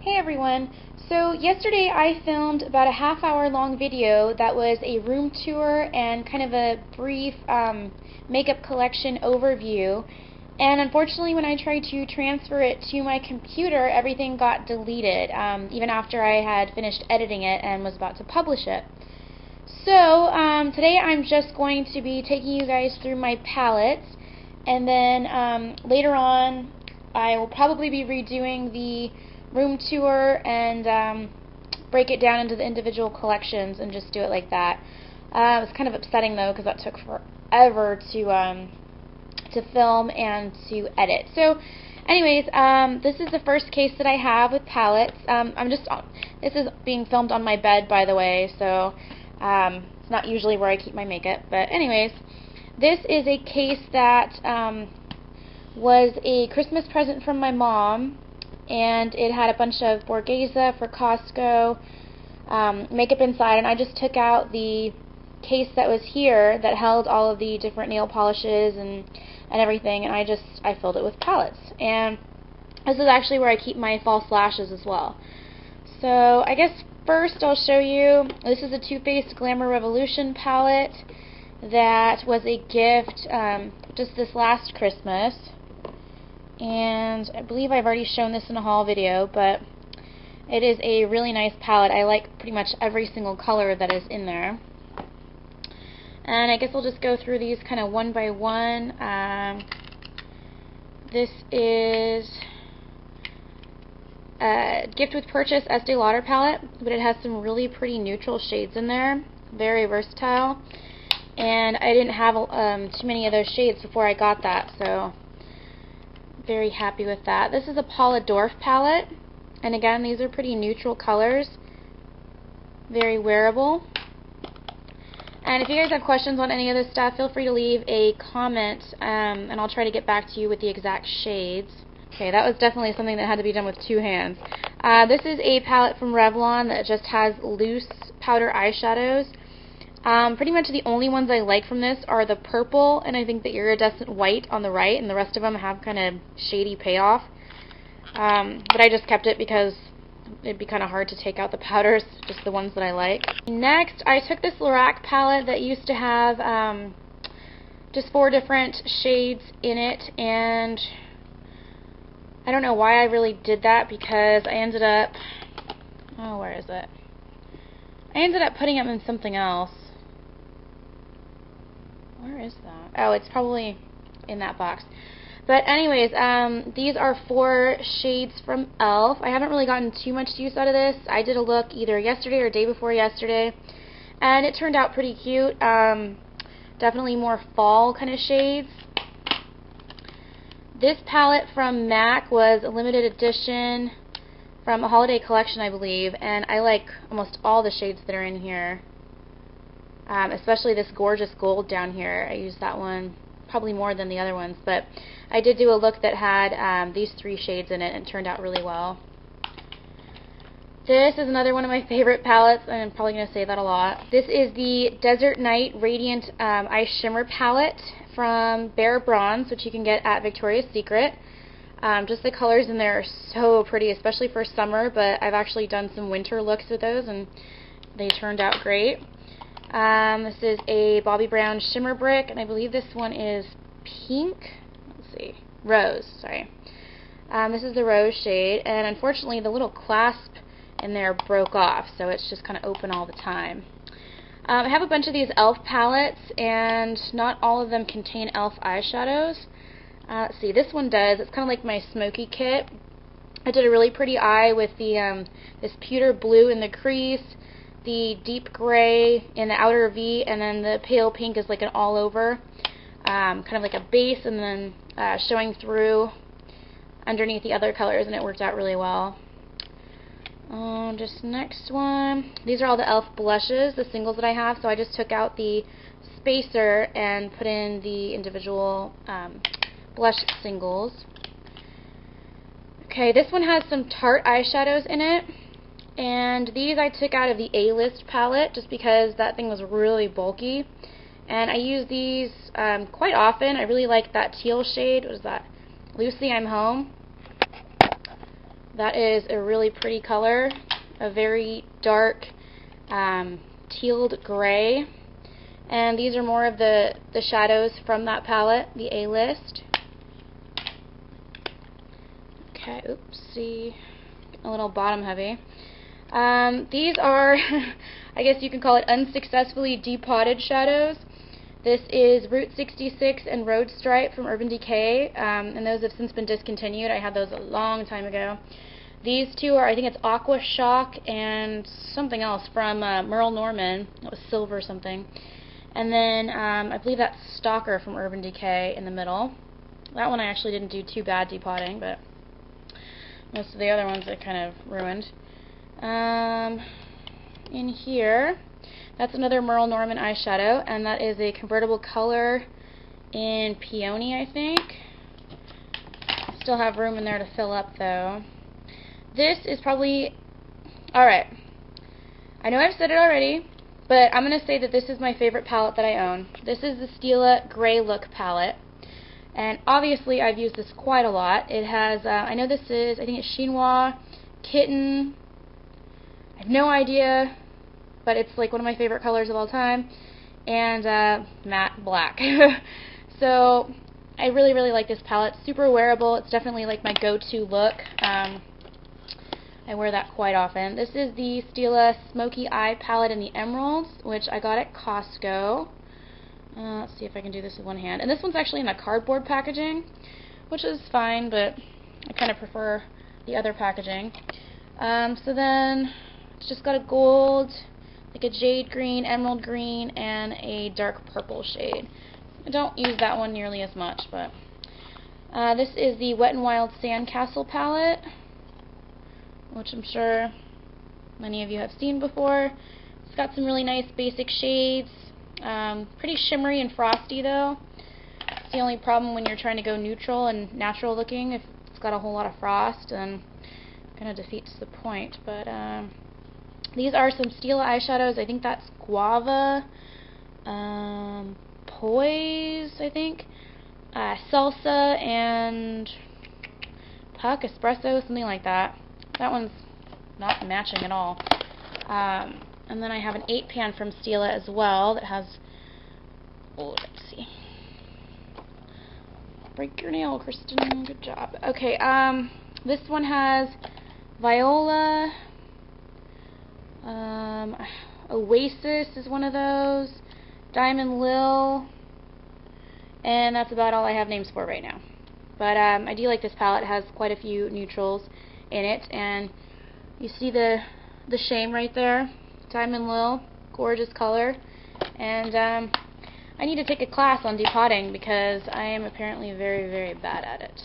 Hey everyone! So yesterday I filmed about a half-hour long video that was a room tour and kind of a brief makeup collection overview, and unfortunately when I tried to transfer it to my computer everything got deleted even after I had finished editing it and was about to publish it. So today I'm just going to be taking you guys through my palettes, and then later on I will probably be redoing the room tour and break it down into the individual collections and just do it like that. It's kind of upsetting though because that took forever to film and to edit. So anyways, this is the first case that I have with palettes. This is being filmed on my bed, by the way, so it's not usually where I keep my makeup. But anyways, this is a case that was a Christmas present from my mom, and it had a bunch of Borghese for Costco makeup inside, and I just took out the case that was here that held all of the different nail polishes and everything, and I filled it with palettes. And this is actually where I keep my false lashes as well. So I guess first I'll show you, this is a Too Faced Glamour Revolution palette that was a gift just this last Christmas. And I believe I've already shown this in a haul video, but it is a really nice palette. I like pretty much every single color that is in there. And I guess I'll just go through these kind of one by one. This is a gift with purchase Estee Lauder palette, but it has some really pretty neutral shades in there. Very versatile. And I didn't have too many of those shades before I got that, so very happy with that. This is a Paula Dorf palette, and again, these are pretty neutral colors, very wearable. And if you guys have questions on any of this stuff, feel free to leave a comment, and I'll try to get back to you with the exact shades. Okay, that was definitely something that had to be done with two hands. This is a palette from Revlon that just has loose powder eyeshadows. Pretty much the only ones I like from this are the purple and I think the iridescent white on the right, and the rest of them have kind of shady payoff. But I just kept it because it'd be kind of hard to take out the powders, just the ones that I like. Next, I took this Lorac palette that used to have just 4 different shades in it, and I don't know why I really did that because I ended up, oh, where is it? I ended up putting them in something else. Where is that? Oh, it's probably in that box. But anyways, these are 4 shades from e.l.f. I haven't really gotten too much use out of this. I did a look either yesterday or day before yesterday, and it turned out pretty cute. Definitely more fall kind of shades. This palette from MAC was a limited edition from a holiday collection, I believe, and I like almost all the shades that are in here. Especially this gorgeous gold down here. I used that one probably more than the other ones, but I did do a look that had these 3 shades in it and it turned out really well. This is another one of my favorite palettes, and I'm probably going to say that a lot. This is the Desert Night Radiant Eye Shimmer palette from Bare Bronze, which you can get at Victoria's Secret. Just the colors in there are so pretty, especially for summer, but I've actually done some winter looks with those and they turned out great. This is a Bobbi Brown Shimmer Brick, and I believe this one is pink. Let's see. Rose, sorry. This is the rose shade, and unfortunately the little clasp in there broke off, so it's just kind of open all the time. I have a bunch of these e.l.f. palettes, and not all of them contain e.l.f. eyeshadows. Let's see, this one does. It's kind of like my smoky kit. I did a really pretty eye with the this pewter blue in the crease, the deep gray in the outer V, and then the pale pink is like an all over, kind of like a base, and then showing through underneath the other colors, and it worked out really well. Just next one. These are all the e.l.f. blushes, the singles that I have, so I just took out the spacer and put in the individual blush singles. Okay, this one has some Tarte eyeshadows in it. And these I took out of the A-List palette just because that thing was really bulky. And I use these quite often. I really like that teal shade. What is that? Lucy, I'm Home. That is a really pretty color, a very dark tealed gray. And these are more of the shadows from that palette, the A-list. Okay, oopsie, a little bottom heavy. These are, I guess you can call it unsuccessfully depotted shadows. This is Route 66 and Road Stripe from Urban Decay, and those have since been discontinued. I had those a long time ago. These two are, I think it's Aqua Shock and something else from Merle Norman. It was silver something. And then I believe that's Stalker from Urban Decay in the middle. That one I actually didn't do too bad depotting, but most of the other ones I kind of ruined. In here, that's another Merle Norman eyeshadow, and that is a convertible color in Peony, I think. Still have room in there to fill up, though. This is probably... Alright. I know I've said it already, but I'm going to say that this is my favorite palette that I own. This is the Stila Grey Look palette. And obviously I've used this quite a lot. It has, I know this is, I think it's Chinois, Kitten, I have no idea, but it's like one of my favorite colors of all time, and matte black. So I really, really like this palette. Super wearable. It's definitely like my go-to look. I wear that quite often. This is the Stila Smoky Eye palette in the Emeralds, which I got at Costco. Let's see if I can do this with one hand. And this one's actually in a cardboard packaging, which is fine, but I kind of prefer the other packaging. So then it's just got a gold, like a jade green, emerald green, and a dark purple shade. I don't use that one nearly as much, but this is the Wet n Wild Sandcastle palette, which I'm sure many of you have seen before. It's got some really nice basic shades. Pretty shimmery and frosty, though. It's the only problem when you're trying to go neutral and natural looking. If it's got a whole lot of frost, then it kind of defeats the point. But these are some Stila eyeshadows. I think that's Guava, Poise, I think, Salsa, and Puck, Espresso, something like that. That one's not matching at all. And then I have an 8-pan from Stila as well that has, oh, let's see. Break your nail, Kristen. Good job. Okay, this one has Viola, Oasis is one of those, Diamond Lil, and that's about all I have names for right now. But I do like this palette. It has quite a few neutrals in it, and you see the shame right there. Diamond Lil, gorgeous color, and I need to take a class on depotting because I am apparently very, very bad at it.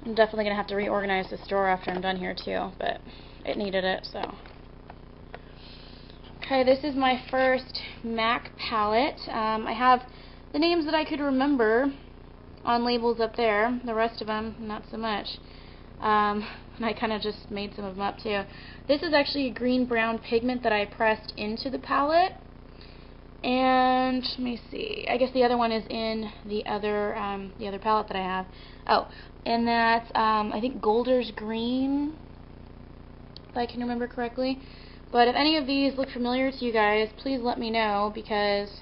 I'm definitely going to have to reorganize the store after I'm done here too, but it needed it, so. Okay, this is my first MAC palette. I have the names that I could remember on labels up there, the rest of them not so much. And I kind of just made some of them up too. This is actually a green-brown pigment that I pressed into the palette. And let me see. I guess the other one is in the other palette that I have. Oh, and that's I think Golder's Green, if I can remember correctly. But if any of these look familiar to you guys, please let me know because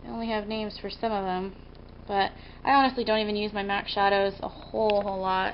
I only have names for some of them. But I honestly don't even use my MAC shadows a whole lot.